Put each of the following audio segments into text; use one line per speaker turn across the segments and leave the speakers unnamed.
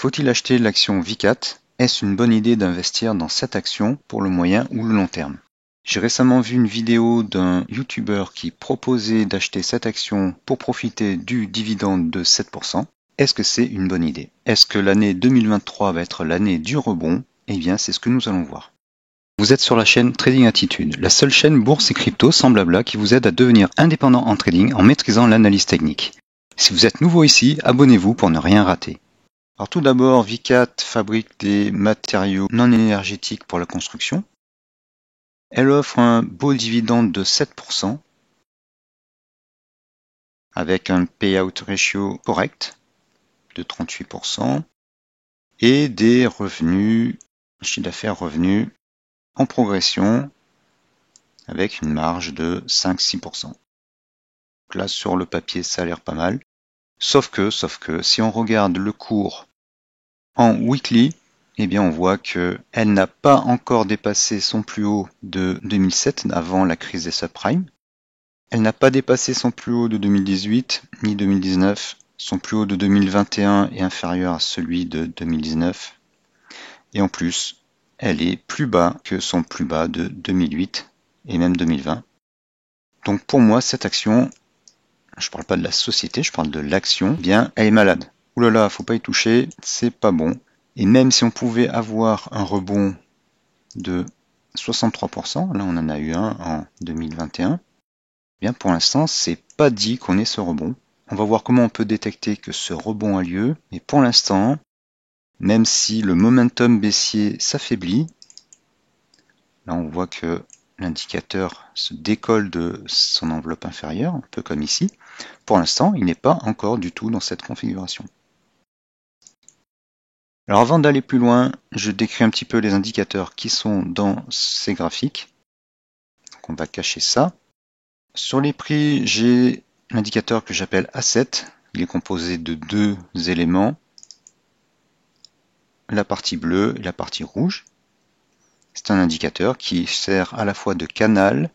Faut-il acheter l'action Vicat? Est-ce une bonne idée d'investir dans cette action pour le moyen ou le long terme? J'ai récemment vu une vidéo d'un YouTuber qui proposait d'acheter cette action pour profiter du dividende de 7%. Est-ce que c'est une bonne idée? Est-ce que l'année 2023 va être l'année du rebond? Eh bien, c'est ce que nous allons voir. Vous êtes sur la chaîne Trading Attitude, la seule chaîne bourse et crypto sans blabla qui vous aide à devenir indépendant en trading en maîtrisant l'analyse technique. Si vous êtes nouveau ici, abonnez-vous pour ne rien rater. Alors tout d'abord, Vicat fabrique des matériaux non énergétiques pour la construction. Elle offre un beau dividende de 7% avec un payout ratio correct de 38% et des revenus, chiffre d'affaires revenus en progression avec une marge de 5-6%. Donc là sur le papier ça a l'air pas mal. Sauf que si on regarde le cours en weekly, eh bien on voit qu'elle n'a pas encore dépassé son plus haut de 2007 avant la crise des subprimes. Elle n'a pas dépassé son plus haut de 2018 ni 2019. Son plus haut de 2021 est inférieur à celui de 2019. Et en plus, elle est plus bas que son plus bas de 2008 et même 2020. Donc pour moi, cette action, je parle pas de la société, je parle de l'action, eh bien elle est malade. Ouh là là, faut pas y toucher, c'est pas bon. Et même si on pouvait avoir un rebond de 63%, là on en a eu un en 2021, eh bien pour l'instant, c'est pas dit qu'on ait ce rebond. On va voir comment on peut détecter que ce rebond a lieu. Mais pour l'instant, même si le momentum baissier s'affaiblit, là on voit que l'indicateur se décolle de son enveloppe inférieure, un peu comme ici. Pour l'instant, il n'est pas encore du tout dans cette configuration. Alors avant d'aller plus loin, je décris un petit peu les indicateurs qui sont dans ces graphiques. Donc on va cacher ça. Sur les prix, j'ai l'indicateur que j'appelle A7. Il est composé de deux éléments, la partie bleue et la partie rouge. C'est un indicateur qui sert à la fois de canal,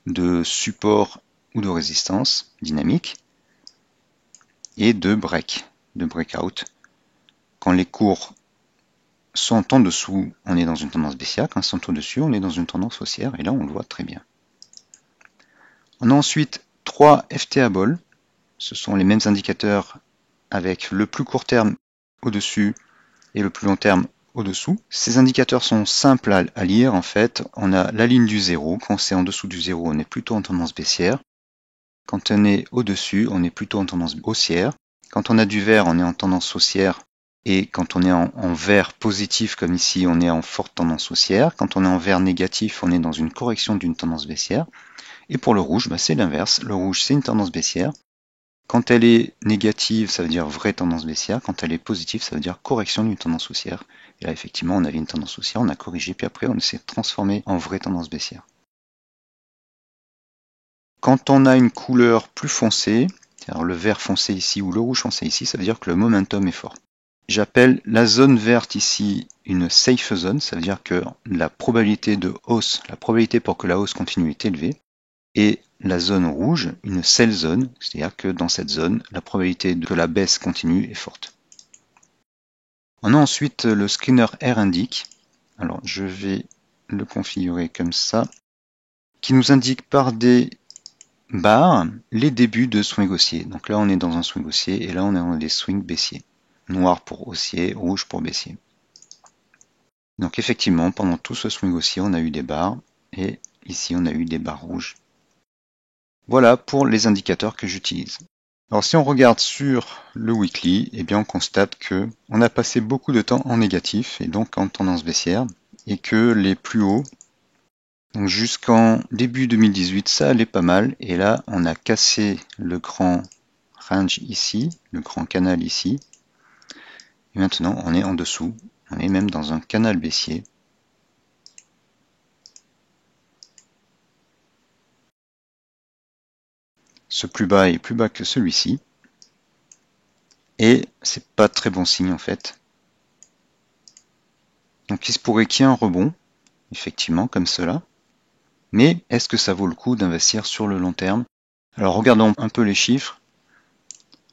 de support ou de résistance dynamique et de break, de breakout. Quand les cours sont en dessous, on est dans une tendance baissière. Quand ils sont au-dessus, on est dans une tendance haussière. Et là, on le voit très bien. On a ensuite 3 FTA Ball. Ce sont les mêmes indicateurs avec le plus court terme au-dessus et le plus long terme au-dessous. Ces indicateurs sont simples à lire. En fait, on a la ligne du zéro. Quand c'est en dessous du zéro, on est plutôt en tendance baissière. Quand on est au-dessus, on est plutôt en tendance haussière. Quand on a du vert, on est en tendance haussière. Et quand on est en vert positif, comme ici, on est en forte tendance haussière. Quand on est en vert négatif, on est dans une correction d'une tendance baissière. Et pour le rouge, c'est l'inverse. Le rouge, c'est une tendance baissière. Quand elle est négative, ça veut dire vraie tendance baissière. Quand elle est positive, ça veut dire correction d'une tendance haussière. Et là, effectivement, on avait une tendance haussière, on a corrigé, puis après, on s'est transformé en vraie tendance baissière. Quand on a une couleur plus foncée, c'est-à-dire le vert foncé ici ou le rouge foncé ici, ça veut dire que le momentum est fort. J'appelle la zone verte ici une safe zone, ça veut dire que la probabilité de hausse, la probabilité pour que la hausse continue est élevée. Et la zone rouge, une sell zone, c'est-à-dire que dans cette zone, la probabilité que la baisse continue est forte. On a ensuite le screener R indique, alors je vais le configurer comme ça, qui nous indique par des barres les débuts de swing haussier. Donc là on est dans un swing haussier et là on est dans des swings baissiers. Noir pour haussier, rouge pour baissier. Donc effectivement, pendant tout ce swing haussier, on a eu des barres et ici on a eu des barres rouges. Voilà pour les indicateurs que j'utilise. Alors si on regarde sur le weekly, eh bien on constate que on a passé beaucoup de temps en négatif et donc en tendance baissière et que les plus hauts, donc jusqu'en début 2018, ça allait pas mal et là on a cassé le grand range ici, le grand canal ici. Et maintenant on est en dessous, on est même dans un canal baissier. Ce plus bas est plus bas que celui-ci. Et c'est pas très bon signe en fait. Donc il se pourrait qu'il y ait un rebond, effectivement, comme cela. Mais est-ce que ça vaut le coup d'investir sur le long terme? Alors regardons un peu les chiffres.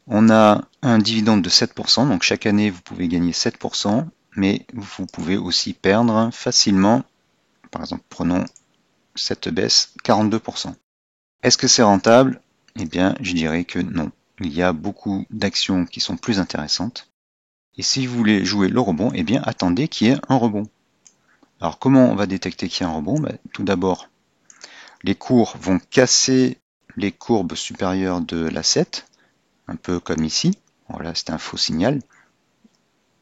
On a un dividende de 7%, donc chaque année vous pouvez gagner 7%, mais vous pouvez aussi perdre facilement. Par exemple, prenons cette baisse, 42%. Est-ce que c'est rentable? Eh bien, je dirais que non. Il y a beaucoup d'actions qui sont plus intéressantes. Et si vous voulez jouer le rebond, eh bien, attendez qu'il y ait un rebond. Alors, comment on va détecter qu'il y a un rebond? Tout d'abord, les cours vont casser les courbes supérieures de l'asset, un peu comme ici. Voilà, c'est un faux signal.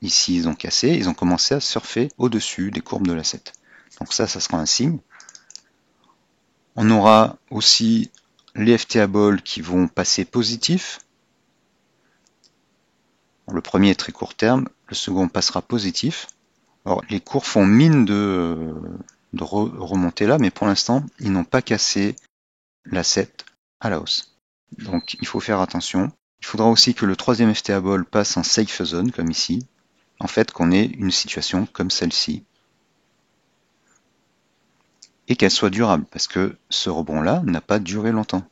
Ici, ils ont cassé, ils ont commencé à surfer au-dessus des courbes de l'asset. Donc ça sera un signe. On aura aussi les FTA Ball qui vont passer positif. Le premier est très court terme, le second passera positif. Alors, les cours font mine de remonter là, mais pour l'instant, ils n'ont pas cassé l'asset à la hausse. Donc, il faut faire attention. Il faudra aussi que le troisième FTA Ball passe en safe zone, comme ici. En fait, qu'on ait une situation comme celle-ci. Et qu'elle soit durable, parce que ce rebond-là n'a pas duré longtemps.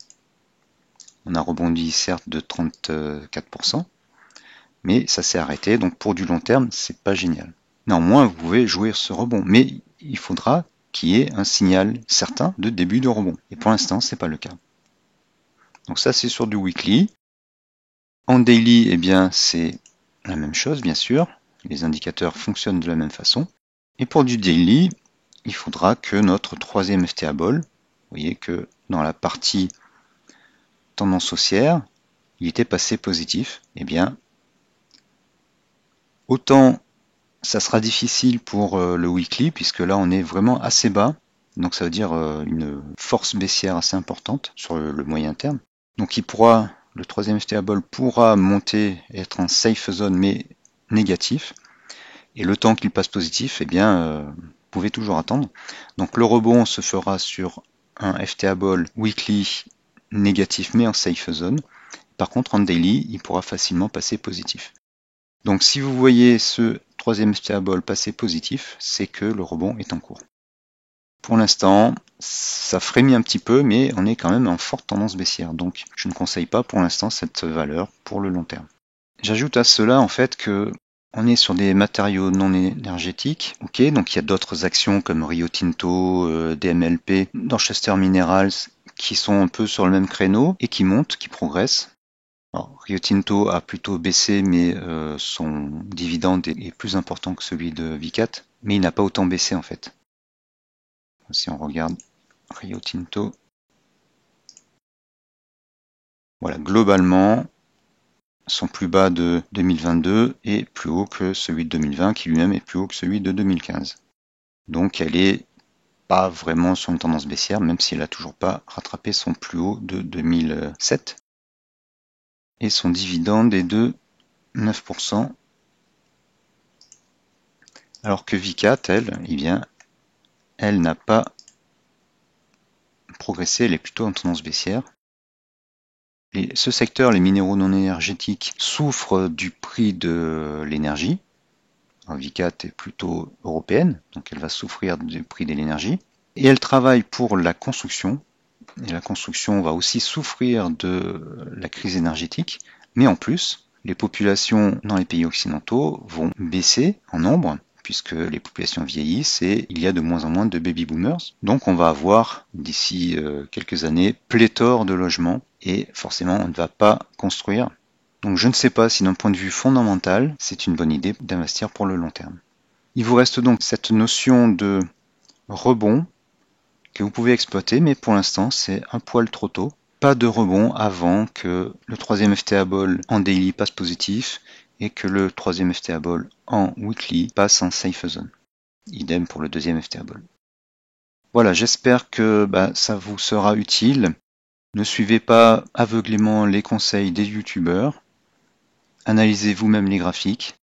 On a rebondi certes de 34%, mais ça s'est arrêté, donc pour du long terme, c'est pas génial. Néanmoins, vous pouvez jouer ce rebond, mais il faudra qu'il y ait un signal certain de début de rebond. Et pour l'instant, c'est pas le cas. Donc ça, c'est sur du weekly. En daily, eh bien, c'est la même chose, bien sûr. Les indicateurs fonctionnent de la même façon. Et pour du daily, il faudra que notre troisième FTA Ball, vous voyez que dans la partie tendance haussière, il était passé positif. Eh bien, autant ça sera difficile pour le weekly, puisque là on est vraiment assez bas. Donc ça veut dire une force baissière assez importante sur le moyen terme. Donc le troisième FTA Ball pourra monter et être en safe zone, mais négatif. Et le temps qu'il passe positif, eh bien, vous pouvez toujours attendre. Donc le rebond se fera sur un FTA Ball weekly négatif, mais en safe zone. Par contre, en daily, il pourra facilement passer positif. Donc si vous voyez ce troisième FTA Ball passer positif, c'est que le rebond est en cours. Pour l'instant, ça frémit un petit peu, mais on est quand même en forte tendance baissière. Donc je ne conseille pas pour l'instant cette valeur pour le long terme. J'ajoute à cela en fait que on est sur des matériaux non énergétiques, ok, donc il y a d'autres actions comme Rio Tinto, DMLP, Dorchester Minerals qui sont un peu sur le même créneau et qui montent, qui progressent. Alors, Rio Tinto a plutôt baissé, mais son dividende est plus important que celui de Vicat, mais il n'a pas autant baissé en fait. Si on regarde Rio Tinto, voilà, globalement, son plus bas de 2022 est plus haut que celui de 2020, qui lui-même est plus haut que celui de 2015. Donc elle est pas vraiment sur une tendance baissière, même si elle n'a toujours pas rattrapé son plus haut de 2007. Et son dividende est de 9%. Alors que Vicat, elle, eh bien, elle n'a pas progressé, elle est plutôt en tendance baissière. Et ce secteur, les minéraux non énergétiques, souffre du prix de l'énergie. Vicat est plutôt européenne, donc elle va souffrir du prix de l'énergie. Et elle travaille pour la construction. Et la construction va aussi souffrir de la crise énergétique. Mais en plus, les populations dans les pays occidentaux vont baisser en nombre, puisque les populations vieillissent et il y a de moins en moins de baby boomers. Donc on va avoir d'ici quelques années pléthore de logements et forcément on ne va pas construire. Donc je ne sais pas si d'un point de vue fondamental, c'est une bonne idée d'investir pour le long terme. Il vous reste donc cette notion de rebond que vous pouvez exploiter, mais pour l'instant c'est un poil trop tôt. Pas de rebond avant que le troisième FTA Ball en daily passe positif et que le troisième FTA Ball en weekly passe en safe zone. Idem pour le deuxième FTA Ball. Voilà, j'espère que ça vous sera utile. Ne suivez pas aveuglément les conseils des youtubeurs. Analysez vous-même les graphiques.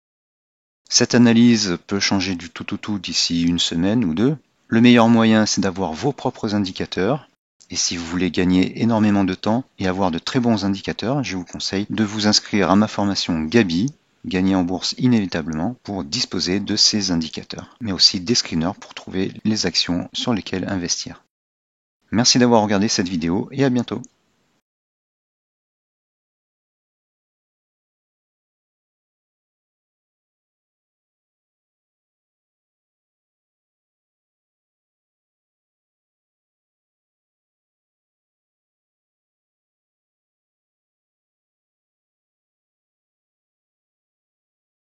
Cette analyse peut changer du tout d'ici une semaine ou deux. Le meilleur moyen, c'est d'avoir vos propres indicateurs. Et si vous voulez gagner énormément de temps et avoir de très bons indicateurs, je vous conseille de vous inscrire à ma formation Gabi, gagner en bourse inévitablement, pour disposer de ces indicateurs, mais aussi des screeners pour trouver les actions sur lesquelles investir. Merci d'avoir regardé cette vidéo et à bientôt.